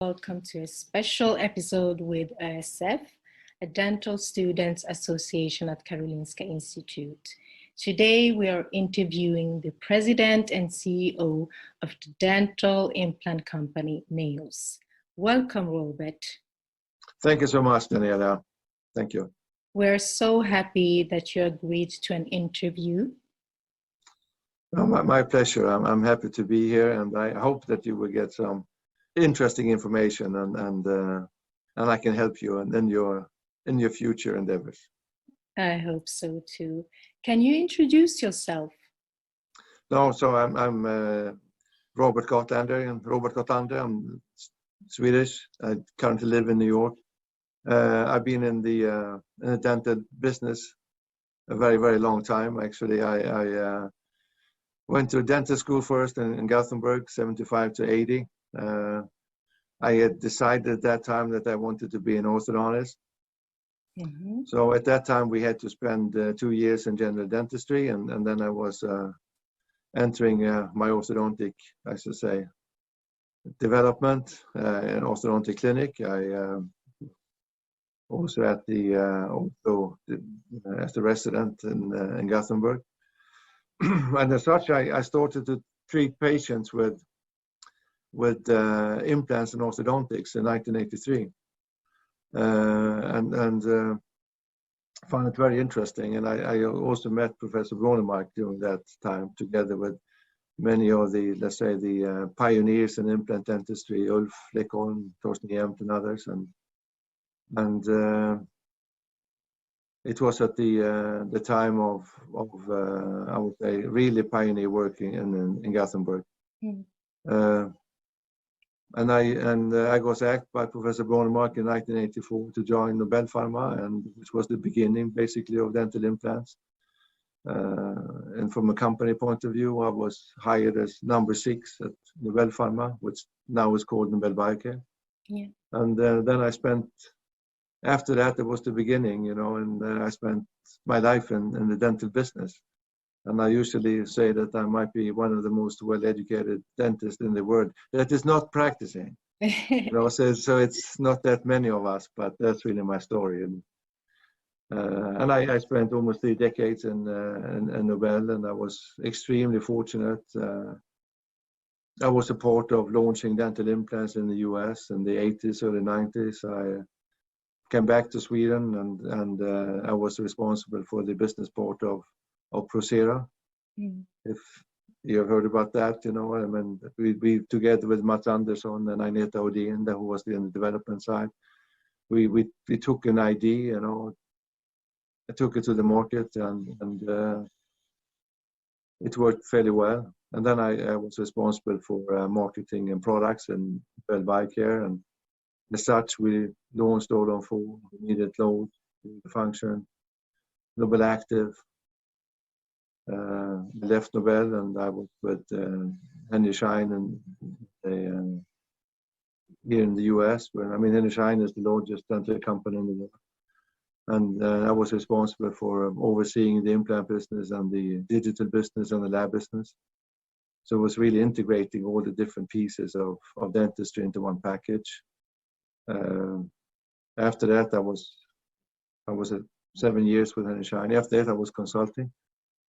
Welcome to a special episode with ÖSF, a Dental Students Association at Karolinska Institute. Today we are interviewing the President and CEO of the dental implant company, Neoss. Welcome, Robert. Thank you so much, Daniela. Thank you. We're so happy that you agreed to an interview. Oh, my pleasure. I'm happy to be here, and I hope that you will get some interesting information and I can help you in your future endeavors. I hope so too. Can you introduce yourself? No, so I'm Robert Gottlander, and Robert Gottlander. I'm Swedish. I currently live in New York. I've been in the dental business a very, very long time. Actually, I went to dental school first in Gothenburg, 75 to 80. I had decided at that time that I wanted to be an orthodontist. Mm-hmm. So at that time, we had to spend 2 years in general dentistry, and then I was entering my orthodontic, I should say, development in orthodontic clinic. I also as the resident in Gothenburg. And as such, I started to treat patients with implants and orthodontics in 1983, and found it very interesting. And I also met Professor Brånemark during that time, together with many of the, let's say, the pioneers in implant dentistry, Ulf Lekholm, Torsten Jämt, and others. And it was at the time of I would say really pioneer working in Gothenburg. Mm. And I was asked by Professor Brånemark in 1984 to join Nobel Pharma, and which was the beginning basically of dental implants. And from a company point of view, I was hired as number 6 at Nobel Pharma, which now is called Nobel Biocare. Yeah. And then I spent, after that, it was the beginning, and I spent my life in the dental business. And I usually say that I might be one of the most well-educated dentists in the world that is not practicing. So it's not that many of us, but that's really my story. And I spent almost 3 decades in Nobel, and I was extremely fortunate. I was a part of launching dental implants in the US in the 80s, early 90s. I came back to Sweden, and I was responsible for the business part of Procera. Mm. If you've heard about that, I mean, we together with Mats Andersson and Agneta Odin, who was in the development side, we took an idea, I took it to the market, and it worked fairly well. And then I was responsible for marketing and products and Nobel Biocare, and as such, we launched all on 4, immediate load, function, Nobel Active. Left Nobel, and I was with Henry Schein and here in the US. Henry Schein is the largest dental company in the world, and I was responsible for overseeing the implant business and the digital business and the lab business. So it was really integrating all the different pieces of dentistry into one package. After that, I was 7 years with Henry Schein. After that, I was consulting.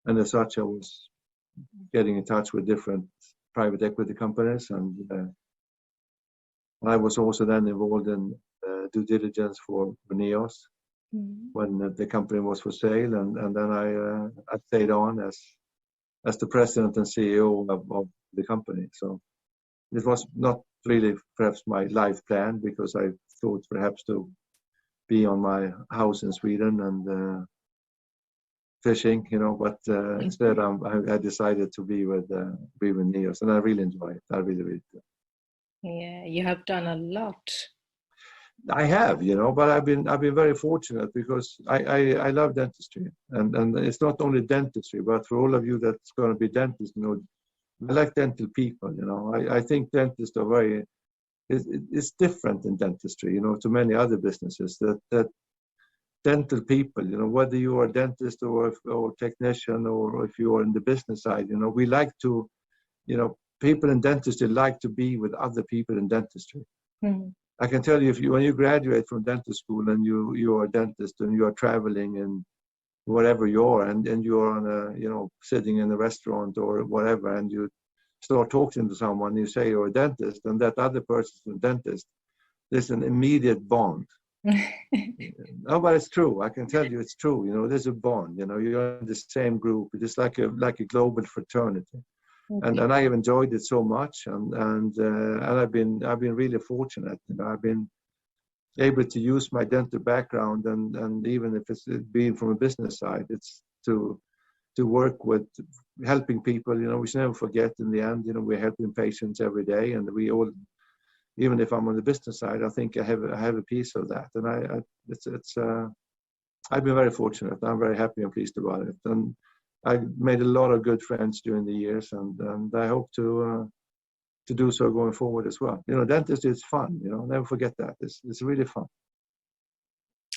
And as such, I was getting in touch with different private equity companies, and I was also then involved in due diligence for Neoss when the company was for sale, and then I stayed on as the president and CEO of the company. So it was not really perhaps my life plan, because I thought perhaps to be on my house in Sweden and fishing, but instead I decided to be with Neoss, and I really enjoy it. I really, really do. Yeah, you have done a lot. I have, but I've been very fortunate, because I love dentistry, and it's not only dentistry, but for all of you that's going to be dentists, I like dental people. I think dentists are very. It's different in dentistry, to many other businesses. That dental people, whether you are a dentist or technician, or if you are in the business side, we like to, people in dentistry like to be with other people in dentistry. Mm. I can tell you, when you graduate from dental school and you are a dentist and you are traveling and wherever you are, and you're on sitting in a restaurant or whatever, and you start talking to someone, you say you're a dentist, and that other person's a dentist, there's an immediate bond. No, but it's true. I can tell you it's true. There's a bond. You're in the same group. It's like a global fraternity. Okay. And I have enjoyed it so much, and I've been really fortunate. I've been able to use my dental background, and even if it's being from a business side, it's to work with helping people. We should never forget. In the end, we're helping patients every day, and we all, even if I'm on the business side, I think I have a piece of that, and I've been very fortunate. I'm very happy and pleased about it, and I made a lot of good friends during the years, and I hope to do so going forward as well. Dentistry is fun. Never forget that. It's really fun.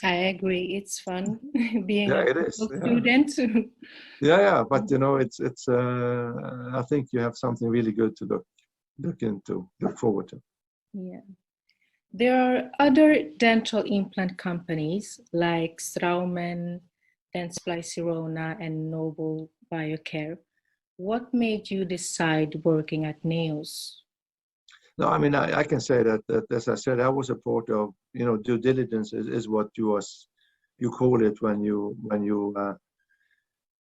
I agree. It's fun being Yeah, a it is. student. Yeah. But it's. I think you have something really good to look into, look forward to. Yeah. There are other dental implant companies like Straumann, Dentsply Sirona, and Noble Biocare. What made you decide working at Neoss? No, I mean, I can say that as I said, I was a part of, due diligence is what you call it when you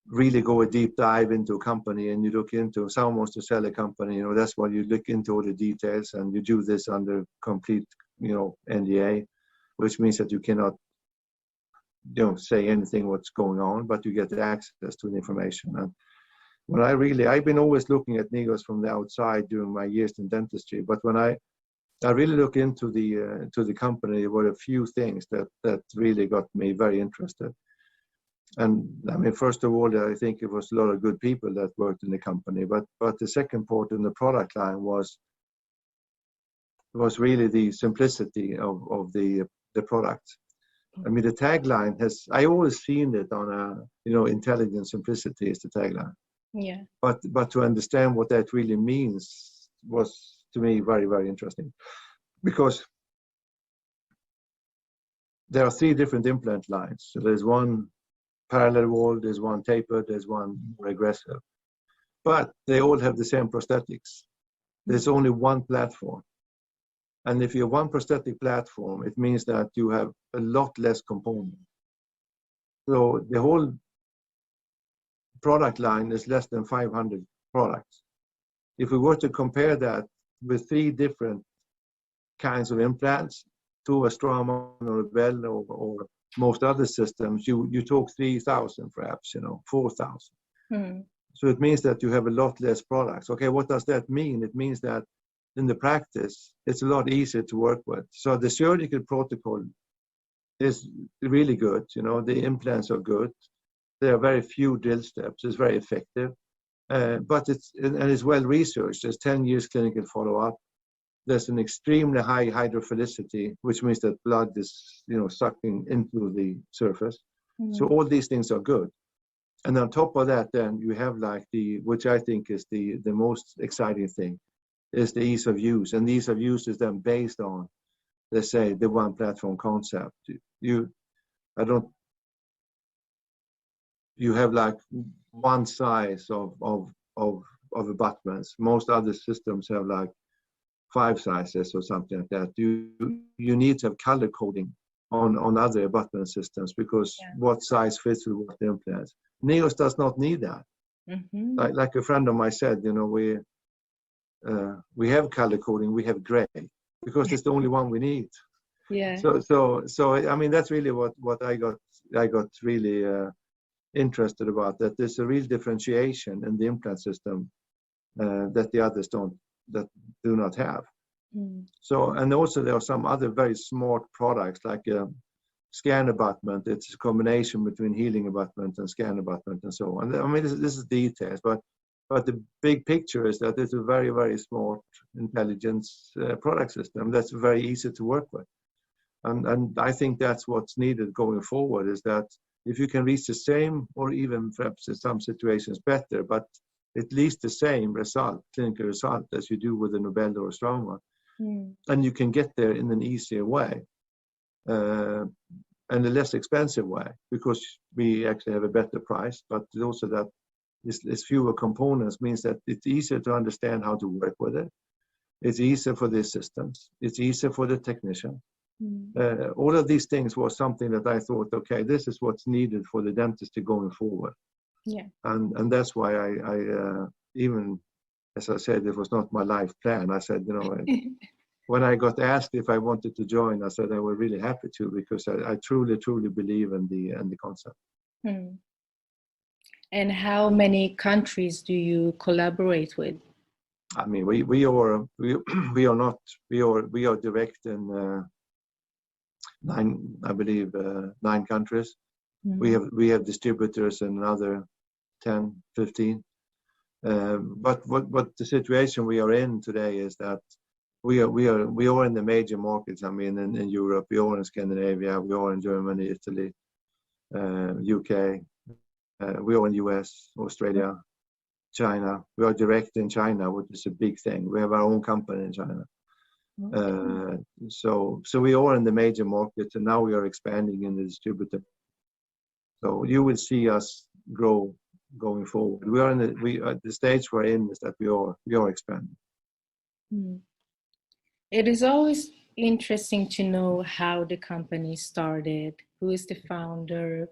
really go a deep dive into a company and you look into, someone wants to sell a company, that's why you look into all the details, and you do this under complete, NDA, which means that you cannot, say anything what's going on, but you get access to the information. And when I've been always looking at Neoss from the outside during my years in dentistry, but when I really look into the company, there were a few things that really got me very interested. And I mean, first of all, I think it was a lot of good people that worked in the company, but the second part in the product line was really the simplicity of the product. I mean, the tagline I always seen it on intelligent simplicity is the tagline. Yeah. But to understand what that really means was, to me, very, very interesting, because there are 3 different implant lines. So there's one parallel wall, there's one tapered, there's one regressive, but they all have the same prosthetics. There's only one platform, and if you have one prosthetic platform, it means that you have a lot less components. So the whole product line is less than 500 products. If we were to compare that with 3 different kinds of implants, to a Straumann or a Bell or most other systems, you talk 3,000 perhaps, 4,000. So it means that you have a lot less products. Okay, what does that mean? It means that in the practice, it's a lot easier to work with. So the surgical protocol is really good. The implants are good. There are very few drill steps. It's very effective, but it's well researched. There's 10 years clinical follow-up. There's an extremely high hydrophilicity, which means that blood is, sucking into the surface. So all these things are good. And on top of that, then you have which I think is the most exciting thing, is the ease of use. And the ease of use is then based on, let's say, the one platform concept. You have one size of abutments. Most other systems have 5 sizes or something like that. You need to have color coding on other abutment systems, because what size fits with what implants. Neoss does not need that. Mm-hmm. Like a friend of mine said, we have color coding, we have gray, because it's the only one we need. Yeah. So I mean, that's really what I got really interested about, that there's a real differentiation in the implant system that the others do not have. So, and also there are some other very smart products like scan abutment. It's a combination between healing abutment and scan abutment and so on. I mean, this is details, but the big picture is that it's a very, very smart intelligence product system that's very easy to work with. And I think that's what's needed going forward, is that if you can reach the same, or even perhaps in some situations better, but at least the same clinical result as you do with a Nobel or a Straumann, And you can get there in an easier way and a less expensive way, because we actually have a better price, but also that it's fewer components means that it's easier to understand how to work with it. It's easier for the assistants. It's easier for the technician. All of these things was something that I thought, okay, this is what's needed for the dentistry going forward. Yeah. And that's why I even, as I said, it was not my life plan. I said, when I got asked if I wanted to join, I said I was really happy to, because I truly, truly believe in the concept. And how many countries do you collaborate with? I mean, we are direct in 9 countries. We have distributors in another 10, 15. But what the situation we are in today is that we are in the major markets. I mean, in Europe, we are in Scandinavia, we are in Germany, Italy, UK, we are in US, Australia, China. We are direct in China, which is a big thing. We have our own company in China. So we are in the major markets, and now we are expanding in the distributor. So you will see us grow going forward. We are at the stage we're in is that we are expanding. It is always interesting to know how the company started, who is the founder,